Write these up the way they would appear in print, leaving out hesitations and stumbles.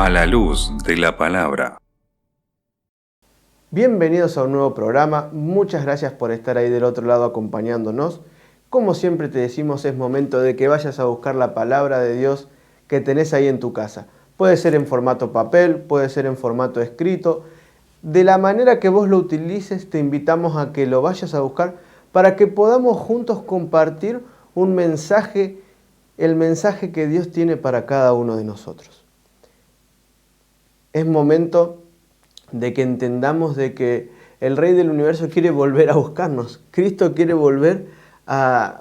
A la luz de la palabra. Bienvenidos a un nuevo programa. Muchas gracias por estar ahí del otro lado acompañándonos. Como siempre te decimos, es momento de que vayas a buscar la palabra de Dios que tenés ahí en tu casa. Puede ser en formato papel, puede ser en formato escrito. De la manera que vos lo utilices, te invitamos a que lo vayas a buscar para que podamos juntos compartir un mensaje, el mensaje que Dios tiene para cada uno de nosotros. Es momento de que entendamos de que el Rey del Universo quiere volver a buscarnos. Cristo quiere volver a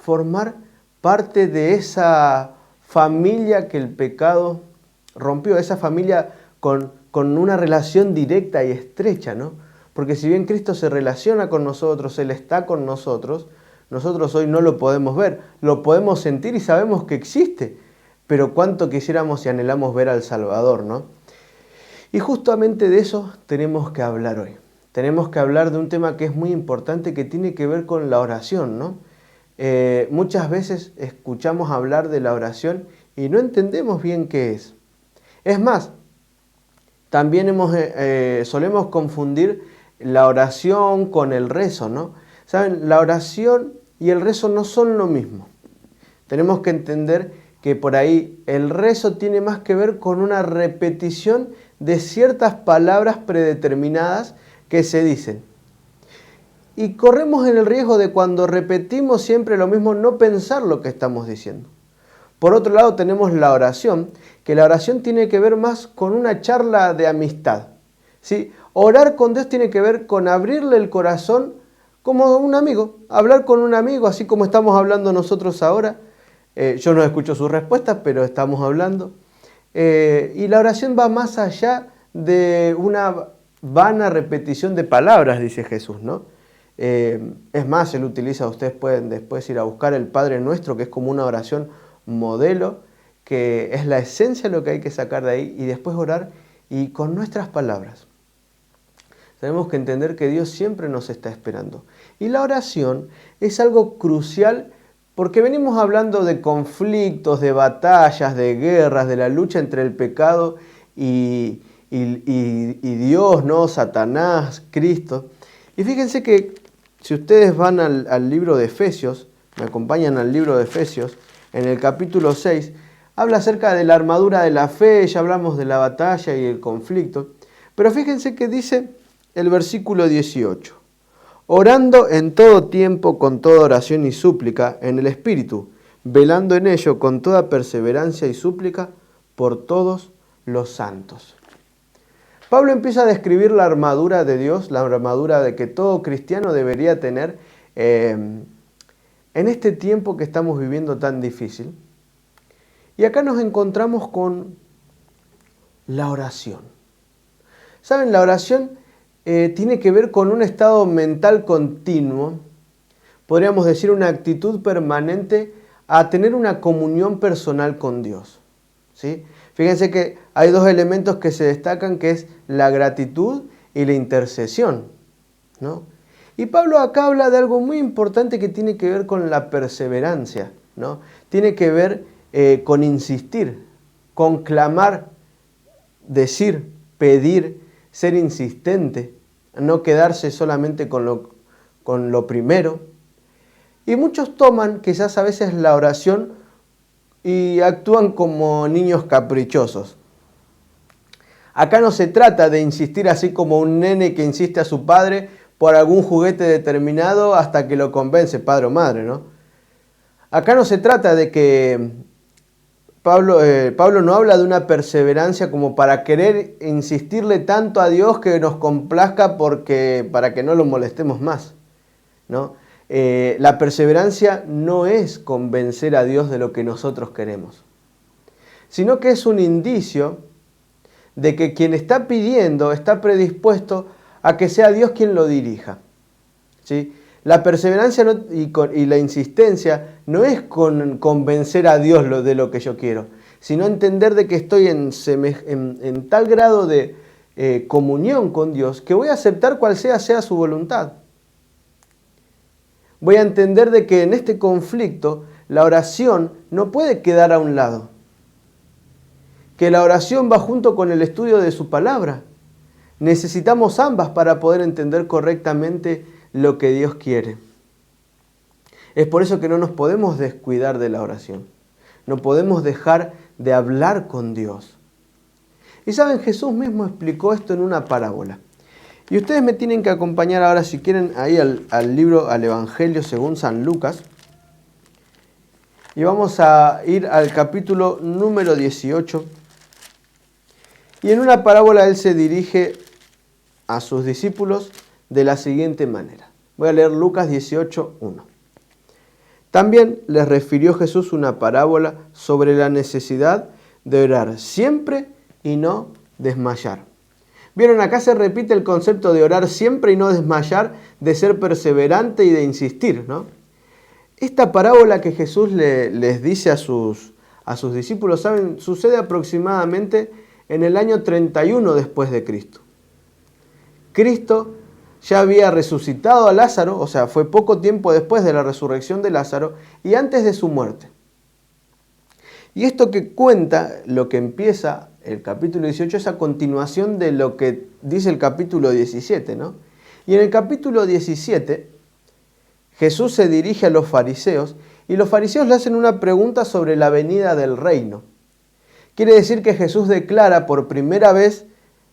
formar parte de esa familia que el pecado rompió, esa familia con una relación directa y estrecha, ¿no? Porque si bien Cristo se relaciona con nosotros, Él está con nosotros, nosotros hoy no lo podemos ver, lo podemos sentir y sabemos que existe, pero cuánto quisiéramos y anhelamos ver al Salvador, ¿no? Y justamente de eso tenemos que hablar hoy. Tenemos que hablar de un tema que es muy importante, que tiene que ver con la oración, ¿no? Muchas veces escuchamos hablar de la oración y no entendemos bien qué es. Es más, también solemos confundir la oración con el rezo, ¿no? ¿Saben? La oración y el rezo no son lo mismo. Tenemos que entender que por ahí el rezo tiene más que ver con una repetición de ciertas palabras predeterminadas que se dicen. Y corremos en el riesgo de cuando repetimos siempre lo mismo, no pensar lo que estamos diciendo. Por otro lado tenemos la oración, que la oración tiene que ver más con una charla de amistad, ¿sí? Orar con Dios tiene que ver con abrirle el corazón como un amigo, hablar con un amigo, así como estamos hablando nosotros ahora. Yo no escucho sus respuestas, pero estamos hablando. Y la oración va más allá de una vana repetición de palabras, dice Jesús, ¿no? Es más, Él utiliza, ustedes pueden después ir a buscar el Padre Nuestro, que es como una oración modelo, que es la esencia de lo que hay que sacar de ahí, y después orar y con nuestras palabras. Tenemos que entender que Dios siempre nos está esperando. Y la oración es algo crucial porque venimos hablando de conflictos, de batallas, de guerras, de la lucha entre el pecado y Dios, ¿no? Satanás, Cristo. Y fíjense que si ustedes van al libro de Efesios, me acompañan al libro de Efesios, en el capítulo 6, habla acerca de la armadura de la fe, ya hablamos de la batalla y el conflicto. Pero fíjense que dice el versículo 18. Orando en todo tiempo con toda oración y súplica en el Espíritu, velando en ello con toda perseverancia y súplica por todos los santos. Pablo empieza a describir la armadura de Dios, la armadura de que todo cristiano debería tener en este tiempo que estamos viviendo tan difícil. Y acá nos encontramos con la oración. ¿Saben? La oración tiene que ver con un estado mental continuo, podríamos decir una actitud permanente a tener una comunión personal con Dios, ¿sí? Fíjense que hay dos elementos que se destacan, que es la gratitud y la intercesión, ¿no? Y Pablo acá habla de algo muy importante que tiene que ver con la perseverancia, ¿no? Tiene que ver con insistir, con clamar, decir, pedir, ser insistente, no quedarse solamente con lo primero. Y muchos toman quizás a veces la oración y actúan como niños caprichosos. Acá no se trata de insistir así como un nene que insiste a su padre por algún juguete determinado hasta que lo convence, padre o madre, ¿no? Acá no se trata de que Pablo no habla de una perseverancia como para querer insistirle tanto a Dios que nos complazca para que no lo molestemos más, ¿no? La perseverancia no es convencer a Dios de lo que nosotros queremos, sino que es un indicio de que quien está pidiendo está predispuesto a que sea Dios quien lo dirija, ¿sí? La perseverancia y la insistencia no es convencer a Dios de lo que yo quiero, sino entender de que estoy en tal grado de comunión con Dios que voy a aceptar cual sea su voluntad. Voy a entender de que en este conflicto la oración no puede quedar a un lado, que la oración va junto con el estudio de su palabra. Necesitamos ambas para poder entender correctamente lo que Dios quiere. Es por eso que no nos podemos descuidar de la oración. No podemos dejar de hablar con Dios. Y saben, Jesús mismo explicó esto en una parábola. Y ustedes me tienen que acompañar ahora, si quieren, ahí al libro, al Evangelio según San Lucas. Y vamos a ir al capítulo número 18. Y en una parábola Él se dirige a sus discípulos de la siguiente manera. Voy a leer Lucas 18:1. También les refirió Jesús una parábola sobre la necesidad de orar siempre y no desmayar. Vieron, acá se repite el concepto de orar siempre y no desmayar, de ser perseverante y de insistir, ¿no? Esta parábola que Jesús les dice a sus discípulos, ¿saben? Sucede aproximadamente en el año 31 después de Cristo. Cristo ya había resucitado a Lázaro, o sea, fue poco tiempo después de la resurrección de Lázaro y antes de su muerte. Y esto que cuenta, lo que empieza el capítulo 18, es a continuación de lo que dice el capítulo 17, ¿no? Y en el capítulo 17, Jesús se dirige a los fariseos y los fariseos le hacen una pregunta sobre la venida del reino. Quiere decir que Jesús declara por primera vez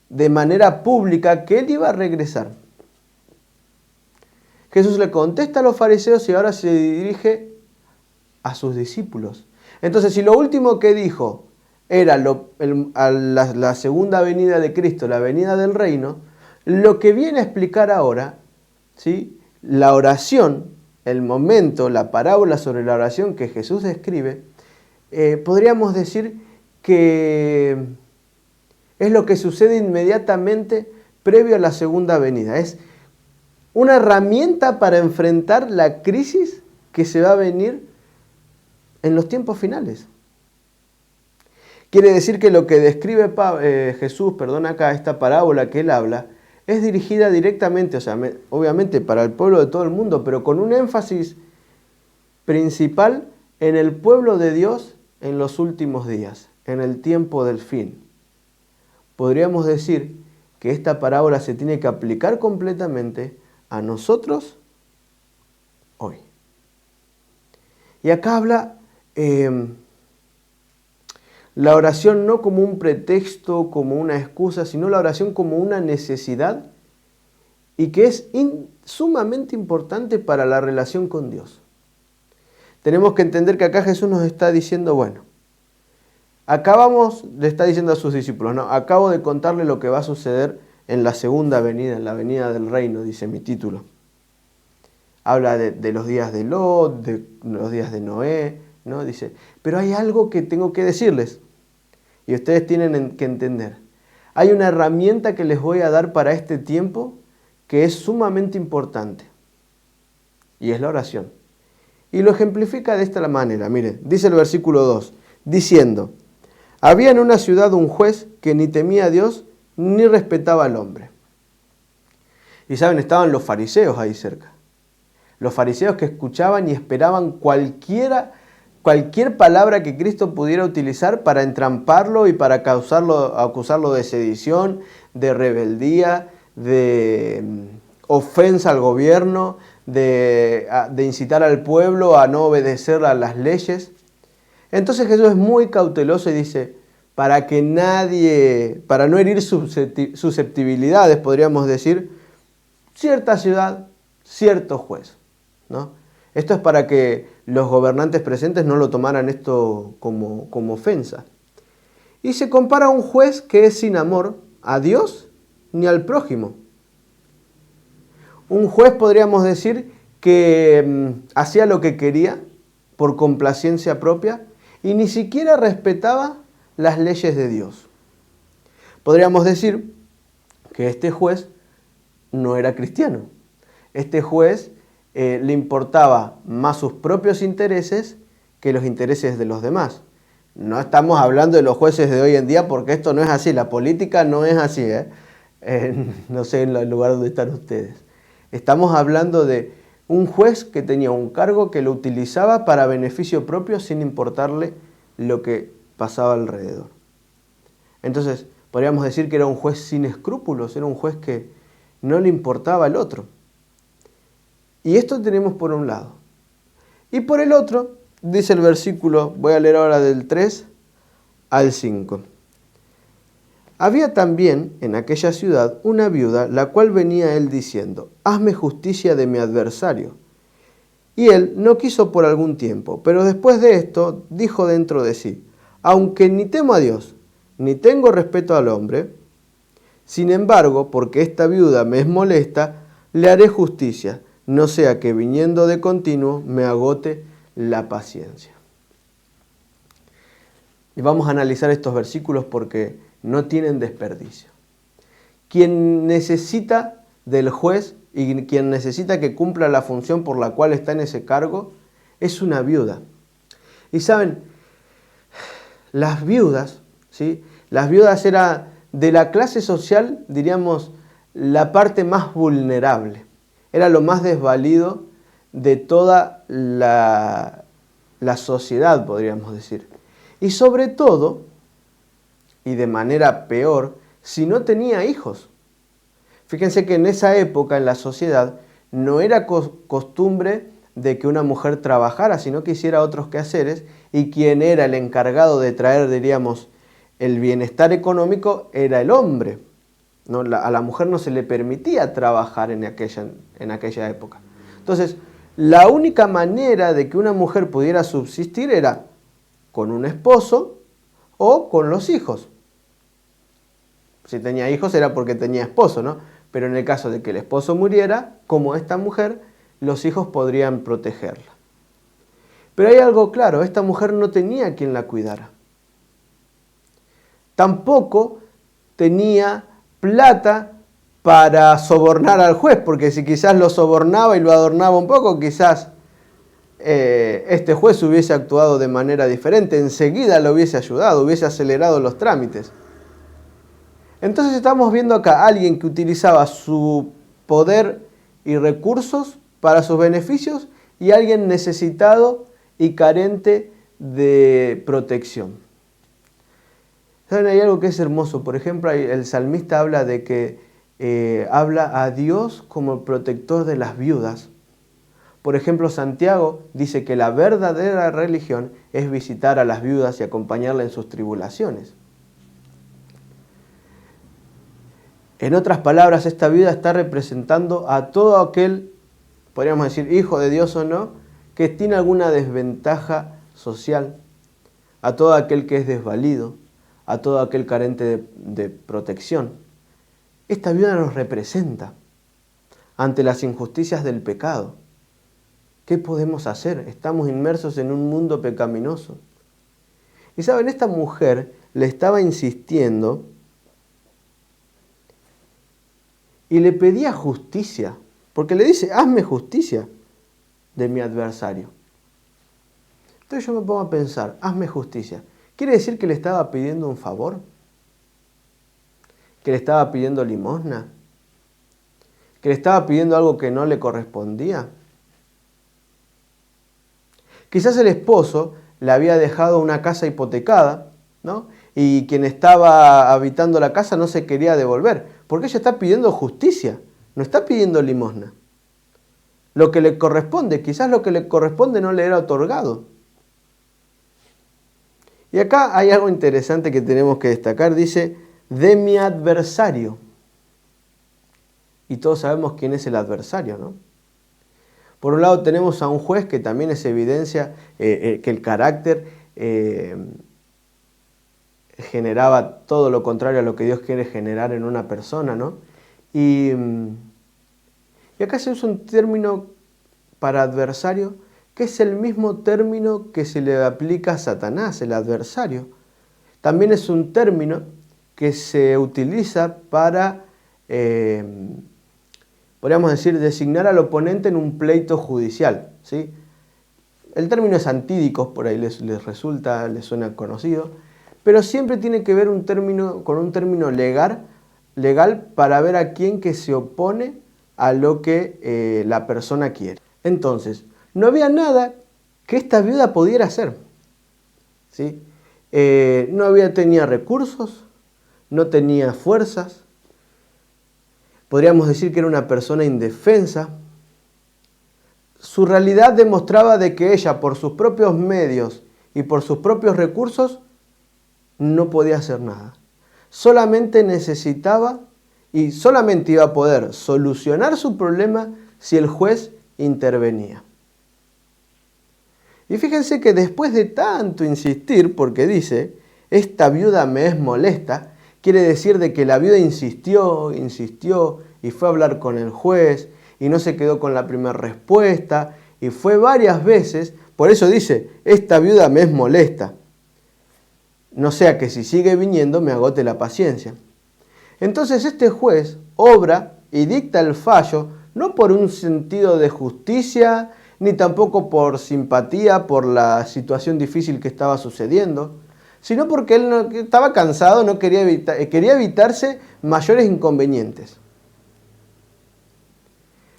de manera pública que Él iba a regresar. Jesús le contesta a los fariseos y ahora se dirige a sus discípulos. Entonces, si lo último que dijo era la segunda venida de Cristo, la venida del reino, lo que viene a explicar ahora, ¿sí?, la oración, el momento, la parábola sobre la oración que Jesús describe, podríamos decir que es lo que sucede inmediatamente previo a la segunda venida. Es una herramienta para enfrentar la crisis que se va a venir en los tiempos finales. Quiere decir que lo que describe Jesús, acá, esta parábola que él habla, es dirigida directamente, o sea, obviamente para el pueblo de todo el mundo, pero con un énfasis principal en el pueblo de Dios en los últimos días, en el tiempo del fin. Podríamos decir que esta parábola se tiene que aplicar completamente a nosotros hoy. Y acá habla la oración no como un pretexto, como una excusa, sino la oración como una necesidad y que es sumamente importante para la relación con Dios. Tenemos que entender que acá Jesús nos está diciendo, bueno, le está diciendo a sus discípulos, no, acabo de contarle lo que va a suceder en la segunda venida, en la venida del reino, dice mi título. Habla de los días de Lot, de los días de Noé, ¿no? Dice, pero hay algo que tengo que decirles y ustedes tienen que entender. Hay una herramienta que les voy a dar para este tiempo que es sumamente importante y es la oración. Y lo ejemplifica de esta manera, miren, dice el versículo 2, diciendo, había en una ciudad un juez que ni temía a Dios ni respetaba al hombre. Y saben, estaban los fariseos ahí cerca. Los fariseos que escuchaban y esperaban cualquier palabra que Cristo pudiera utilizar para entramparlo y para acusarlo de sedición, de rebeldía, de ofensa al gobierno, de incitar al pueblo a no obedecer a las leyes. Entonces Jesús es muy cauteloso y dice, para no herir susceptibilidades, podríamos decir, cierta ciudad, cierto juez, ¿no? Esto es para que los gobernantes presentes no lo tomaran esto como ofensa. Y se compara a un juez que es sin amor a Dios ni al prójimo. Un juez, podríamos decir, que hacía lo que quería por complacencia propia y ni siquiera respetaba las leyes de Dios. Podríamos decir que este juez no era cristiano. Este juez le importaba más sus propios intereses que los intereses de los demás. No estamos hablando de los jueces de hoy en día porque esto no es así, la política no es así, no sé en el lugar donde están ustedes. Estamos hablando de un juez que tenía un cargo que lo utilizaba para beneficio propio sin importarle lo que pasaba alrededor. Entonces, podríamos decir que era un juez sin escrúpulos, era un juez que no le importaba el otro. Y esto tenemos por un lado. Y por el otro, dice el versículo, voy a leer ahora del 3 al 5. Había también en aquella ciudad una viuda, la cual venía a él diciendo, hazme justicia de mi adversario. Y él no quiso por algún tiempo, pero después de esto dijo dentro de sí, aunque ni temo a Dios, ni tengo respeto al hombre, sin embargo, porque esta viuda me es molesta, le haré justicia, no sea que viniendo de continuo me agote la paciencia. Y vamos a analizar estos versículos porque no tienen desperdicio. Quien necesita del juez y quien necesita que cumpla la función por la cual está en ese cargo es una viuda. Y saben, las viudas, ¿sí? Las viudas eran de la clase social, diríamos, la parte más vulnerable. Era lo más desvalido de toda la sociedad, podríamos decir. Y sobre todo, y de manera peor, si no tenía hijos. Fíjense que en esa época, en la sociedad, no era costumbre de que una mujer trabajara, sino que hiciera otros quehaceres, y quien era el encargado de traer, diríamos, el bienestar económico era el hombre. ¿No? A la mujer no se le permitía trabajar en aquella época. Entonces, la única manera de que una mujer pudiera subsistir era con un esposo o con los hijos. Si tenía hijos era porque tenía esposo, ¿no? Pero en el caso de que el esposo muriera, como esta mujer, los hijos podrían protegerla. Pero hay algo claro, esta mujer no tenía quien la cuidara. Tampoco tenía plata para sobornar al juez, porque si quizás lo sobornaba y lo adornaba un poco, quizás este juez hubiese actuado de manera diferente, enseguida lo hubiese ayudado, hubiese acelerado los trámites. Entonces estamos viendo acá a alguien que utilizaba su poder y recursos para sus beneficios y alguien necesitado y carente de protección. ¿Saben? Hay algo que es hermoso. Por ejemplo, el salmista habla de que habla a Dios como el protector de las viudas. Por ejemplo, Santiago dice que la verdadera religión es visitar a las viudas y acompañarla en sus tribulaciones. En otras palabras, esta viuda está representando a todo aquel, podríamos decir, hijo de Dios o no, que tiene alguna desventaja social, a todo aquel que es desvalido, a todo aquel carente de protección. Esta viuda nos representa ante las injusticias del pecado. ¿Qué podemos hacer? Estamos inmersos en un mundo pecaminoso. Y saben, esta mujer le estaba insistiendo y le pedía justicia, porque le dice, hazme justicia de mi adversario. Entonces yo me pongo a pensar, hazme justicia. ¿Quiere decir que le estaba pidiendo un favor? ¿Que le estaba pidiendo limosna? ¿Que le estaba pidiendo algo que no le correspondía? Quizás el esposo le había dejado una casa hipotecada, ¿no? Y quien estaba habitando la casa no se quería devolver, porque ella está pidiendo justicia, no está pidiendo limosna. Lo que le corresponde, quizás lo que le corresponde no le era otorgado. Y acá hay algo interesante que tenemos que destacar, dice, de mi adversario. Y todos sabemos quién es el adversario, ¿no? Por un lado tenemos a un juez que también es evidencia que el carácter generaba todo lo contrario a lo que Dios quiere generar en una persona, ¿no? Y acá se usa un término para adversario que es el mismo término que se le aplica a Satanás, el adversario. También es un término que se utiliza para, podríamos decir, designar al oponente en un pleito judicial, ¿sí? El término es antídicos, por ahí les suena conocido, pero siempre tiene que ver con un término legal para ver a quién que se opone a lo que la persona quiere. Entonces, no había nada que esta viuda pudiera hacer, ¿sí? Tenía recursos, no tenía fuerzas, podríamos decir que era una persona indefensa. Su realidad demostraba de que ella, por sus propios medios y por sus propios recursos, no podía hacer nada. Solamente necesitaba y solamente iba a poder solucionar su problema si el juez intervenía. Y fíjense que después de tanto insistir, porque dice, esta viuda me es molesta, quiere decir de que la viuda insistió y fue a hablar con el juez y no se quedó con la primera respuesta y fue varias veces, por eso dice, esta viuda me es molesta. No sea que si sigue viniendo me agote la paciencia. Entonces este juez obra y dicta el fallo no por un sentido de justicia, ni tampoco por simpatía por la situación difícil que estaba sucediendo, sino porque él estaba cansado, quería evitarse mayores inconvenientes.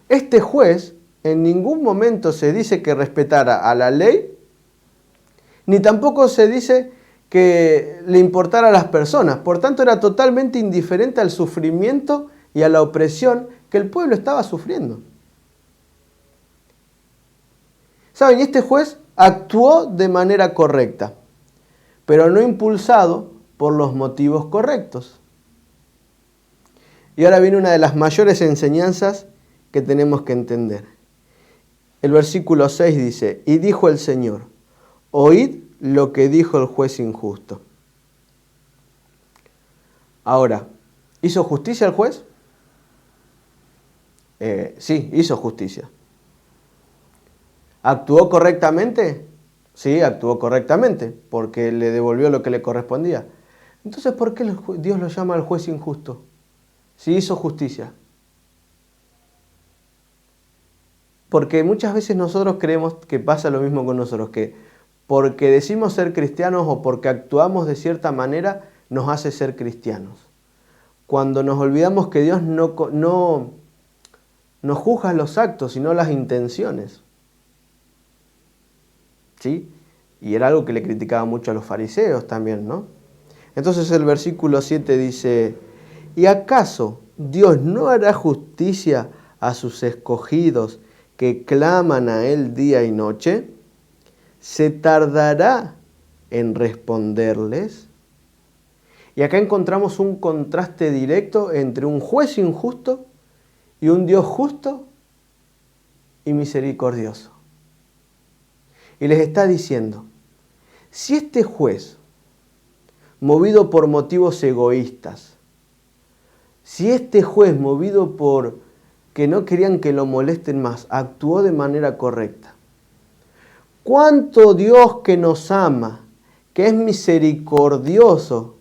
Este juez en ningún momento se dice que respetara a la ley, ni tampoco se dice que le importara a las personas. Por tanto, era totalmente indiferente al sufrimiento y a la opresión que el pueblo estaba sufriendo. ¿Saben? Y este juez actuó de manera correcta, pero no impulsado por los motivos correctos. Y ahora viene una de las mayores enseñanzas que tenemos que entender. El versículo 6 dice, y dijo el Señor, oíd lo que dijo el juez injusto. Ahora, ¿hizo justicia el juez? Sí, hizo justicia. ¿Actuó correctamente? Sí, actuó correctamente, porque le devolvió lo que le correspondía. Entonces, ¿por qué Dios lo llama al juez injusto? Si hizo justicia. Porque muchas veces nosotros creemos que pasa lo mismo con nosotros, que porque decimos ser cristianos o porque actuamos de cierta manera, nos hace ser cristianos. Cuando nos olvidamos que Dios no juzga los actos, sino las intenciones. ¿Sí? Y era algo que le criticaba mucho a los fariseos también, ¿no? Entonces el versículo 7 dice, ¿y acaso Dios no hará justicia a sus escogidos que claman a Él día y noche? ¿Se tardará en responderles? Y acá encontramos un contraste directo entre un juez injusto y un Dios justo y misericordioso. Y les está diciendo, si este juez, movido por motivos egoístas, si este juez, movido por que no querían que lo molesten más, actuó de manera correcta, ¿cuánto Dios que nos ama, que es misericordioso,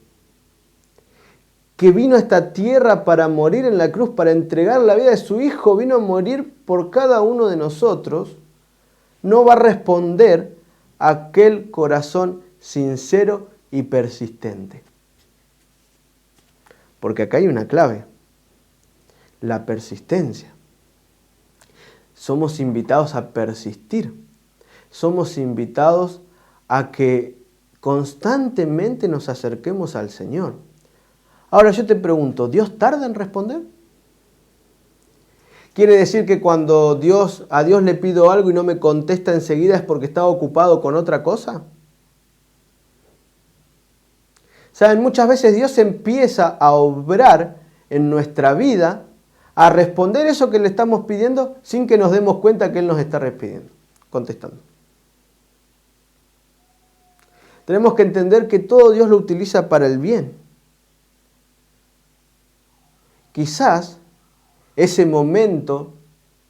que vino a esta tierra para morir en la cruz, para entregar la vida de su Hijo, vino a morir por cada uno de nosotros, no va a responder a aquel corazón sincero y persistente? Porque acá hay una clave, la persistencia. Somos invitados a persistir, somos invitados a que constantemente nos acerquemos al Señor. Ahora yo te pregunto, ¿Dios tarda en responder? ¿Quiere decir que cuando a Dios le pido algo y no me contesta enseguida es porque estaba ocupado con otra cosa? ¿Saben? Muchas veces Dios empieza a obrar en nuestra vida, a responder eso que le estamos pidiendo sin que nos demos cuenta que Él nos está contestando. Tenemos que entender que todo Dios lo utiliza para el bien. Quizás ese momento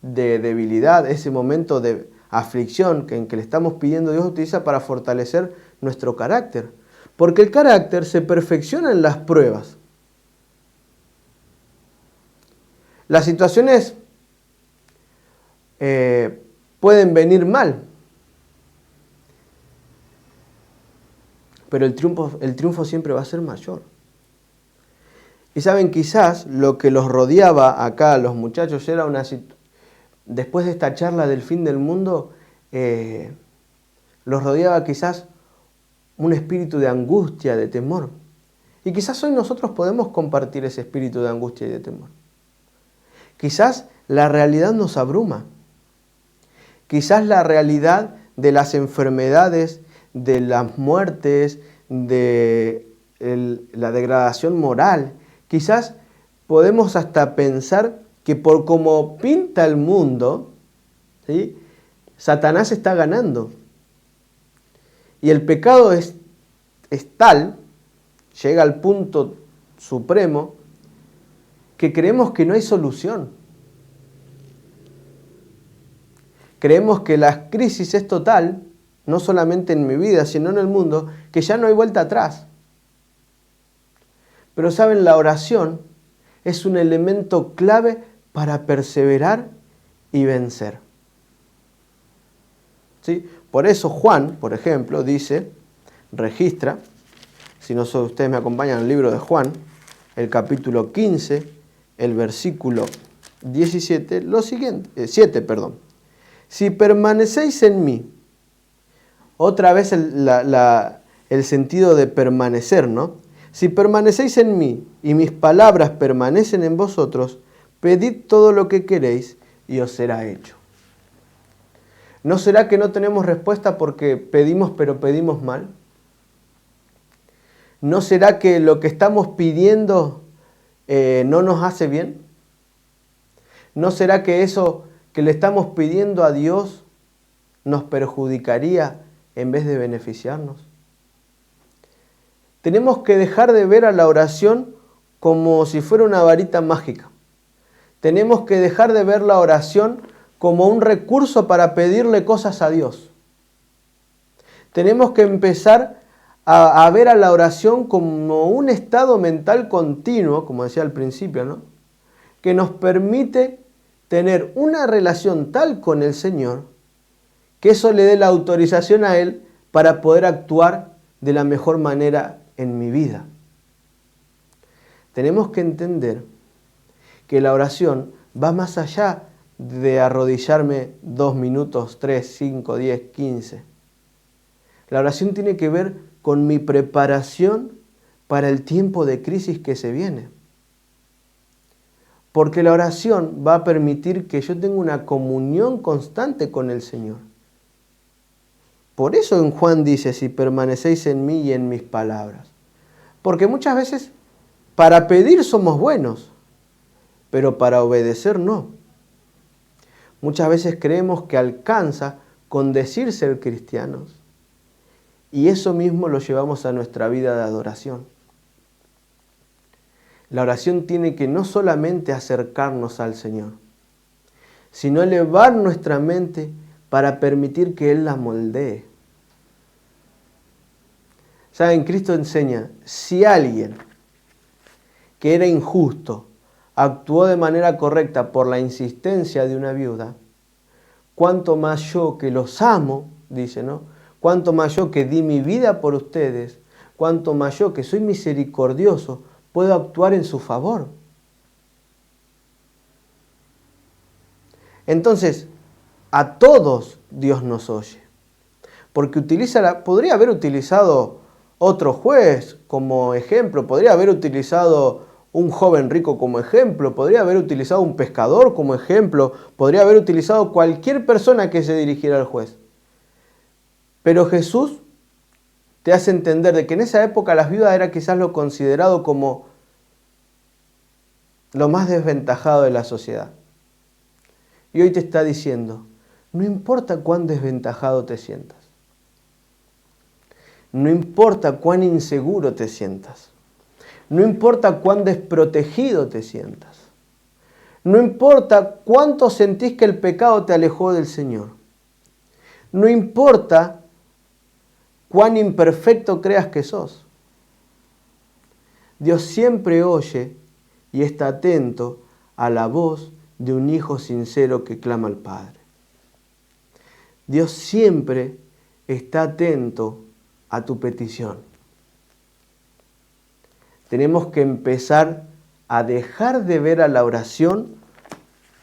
de debilidad, ese momento de aflicción en que le estamos pidiendo, Dios utiliza para fortalecer nuestro carácter. Porque el carácter se perfecciona en las pruebas. Las situaciones pueden venir mal, pero el triunfo siempre va a ser mayor. Y saben, quizás lo que los rodeaba acá a los muchachos era después de esta charla del fin del mundo, los rodeaba quizás un espíritu de angustia, de temor. Y quizás hoy nosotros podemos compartir ese espíritu de angustia y de temor. Quizás la realidad nos abruma. Quizás la realidad de las enfermedades, de las muertes, de la degradación moral. Quizás podemos hasta pensar que por cómo pinta el mundo, ¿sí?, Satanás está ganando. Y el pecado es tal, llega al punto supremo, que creemos que no hay solución. Creemos que la crisis es total, no solamente en mi vida, sino en el mundo, que ya no hay vuelta atrás. Pero saben, la oración es un elemento clave para perseverar y vencer. ¿Sí? Por eso Juan, por ejemplo, dice, registra, si no ustedes me acompañan en el libro de Juan, el capítulo 15, el versículo 17, lo siguiente, 7, perdón. Si permanecéis en mí, otra vez el sentido de permanecer, ¿no? Si permanecéis en mí y mis palabras permanecen en vosotros, pedid todo lo que queréis y os será hecho. ¿No será que no tenemos respuesta porque pedimos pero pedimos mal? ¿No será que lo que estamos pidiendo no nos hace bien? ¿No será que eso que le estamos pidiendo a Dios nos perjudicaría en vez de beneficiarnos? Tenemos que dejar de ver a la oración como si fuera una varita mágica. Tenemos que dejar de ver la oración como un recurso para pedirle cosas a Dios. Tenemos que empezar a ver a la oración como un estado mental continuo, como decía al principio, ¿no?, que nos permite tener una relación tal con el Señor que eso le dé la autorización a Él para poder actuar de la mejor manera en mi vida. Tenemos que entender que la oración va más allá de arrodillarme 2 minutos, 3, 5, 10, 15. La oración tiene que ver con mi preparación para el tiempo de crisis que se viene. Porque la oración va a permitir que yo tenga una comunión constante con el Señor. Por eso en Juan dice, si permanecéis en mí y en mis palabras. Porque muchas veces para pedir somos buenos, pero para obedecer no. Muchas veces creemos que alcanza con decir ser cristianos. Y eso mismo lo llevamos a nuestra vida de adoración. La oración tiene que no solamente acercarnos al Señor, sino elevar nuestra mente para permitir que Él la moldee. ¿Saben? Cristo enseña, si alguien que era injusto actuó de manera correcta por la insistencia de una viuda, cuánto más yo que los amo, dice, ¿no?, cuánto más yo que di mi vida por ustedes, cuánto más yo que soy misericordioso, puedo actuar en su favor. Entonces, a todos Dios nos oye. Porque podría haber utilizado otro juez como ejemplo, podría haber utilizado un joven rico como ejemplo, podría haber utilizado un pescador como ejemplo, podría haber utilizado cualquier persona que se dirigiera al juez. Pero Jesús te hace entender de que en esa época las viudas era quizás lo considerado como lo más desventajado de la sociedad. Y hoy te está diciendo, no importa cuán desventajado te sientas, no importa cuán inseguro te sientas, no importa cuán desprotegido te sientas, no importa cuánto sentís que el pecado te alejó del Señor, no importa cuán imperfecto creas que sos. Dios siempre oye y está atento a la voz de un hijo sincero que clama al Padre. Dios siempre está atento a tu petición. Tenemos que empezar a dejar de ver a la oración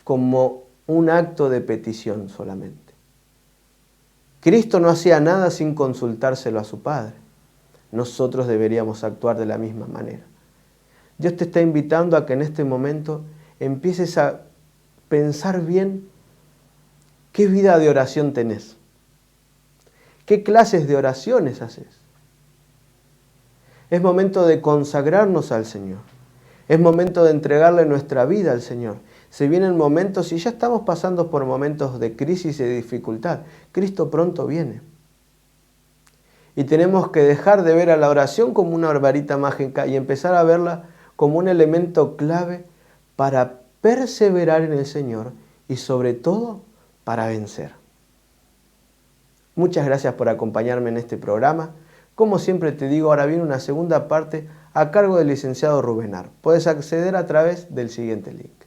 como un acto de petición solamente. Cristo no hacía nada sin consultárselo a su Padre. nosotros deberíamos actuar de la misma manera. Dios te está invitando a que en este momento empieces a pensar bien qué vida de oración tenés, qué clases de oraciones haces. Es momento de consagrarnos al Señor. Es momento de entregarle nuestra vida al Señor. Se vienen momentos, y ya estamos pasando por momentos de crisis y de dificultad. Cristo pronto viene. Y tenemos que dejar de ver a la oración como una varita mágica y empezar a verla como un elemento clave para perseverar en el Señor y sobre todo para vencer. Muchas gracias por acompañarme en este programa. Como siempre te digo, ahora viene una segunda parte a cargo del licenciado Rubenar. Puedes acceder a través del siguiente link.